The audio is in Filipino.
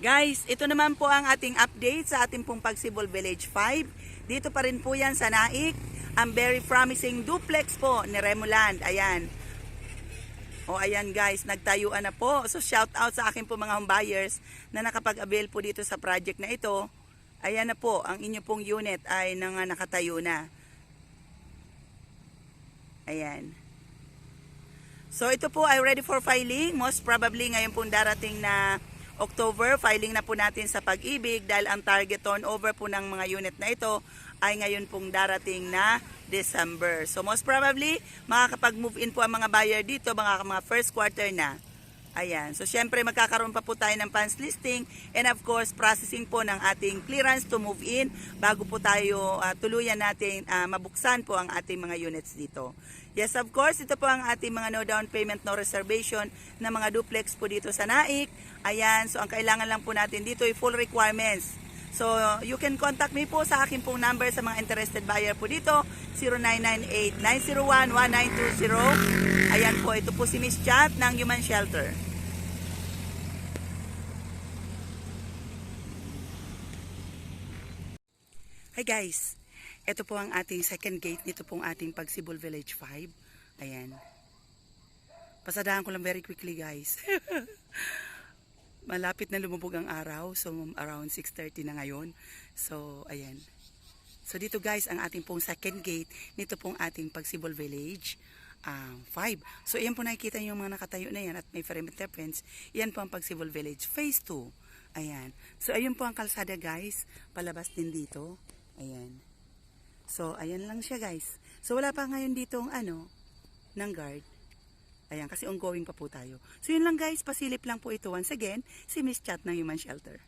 Guys, ito naman po ang ating update sa ating pong Pagsibol Village 5. Dito pa rin po yan sa Naik. Ang very promising duplex po ni Remoland. Ayan. O ayan guys, nagtayuan na po. So shout out sa akin po mga home buyers na nakapag-avail po dito sa project na ito. Ayan na po, ang inyo pong unit ay nakatayo na. Ayan. So ito po ay ready for filing. Most probably ngayon po darating na October, filing na po natin sa Pag-ibig dahil ang target turnover po ng mga unit na ito ay ngayon pong darating na December. So most probably, makakapag-move in po ang mga buyer dito, mga first quarter na. Ayan. So syempre magkakaroon pa po tayo ng funds listing and of course processing po ng ating clearance to move in bago po tayo tuluyan natin mabuksan po ang ating mga units dito. Yes, of course, ito po ang ating mga no down payment, no reservation na mga duplex po dito sa Naik. Ayan, so ang kailangan lang po natin dito ay full requirements. So, you can contact me po sa akin pong number sa mga interested buyer po dito, 0998-901-1920. Ayan po, ito po si Miss Chat ng Human Shelter. Hi guys! Ito po ang ating second gate nito pong ating Pagsibol Village 5. Ayan. Pasadahan ko lang very quickly guys. Malapit na lumubog ang araw. So around 6:30 na ngayon. So ayan. So dito guys ang ating pong second gate nito pong ating Pagsibol Village 5. So ayan po nakikita niyo yung mga nakatayo na yan at may perimeter fence. Yan po ang Pagsibol Village Phase 2. Ayan. So ayun po ang kalsada guys. Palabas din dito. Ayan. So, ayan lang siya guys. So, wala pa ngayon ditong ng guard. Ayan, kasi ongoing pa po tayo. So, yun lang guys, pasilip lang po ito. Once again, si Miss Chat ng Human Shelter.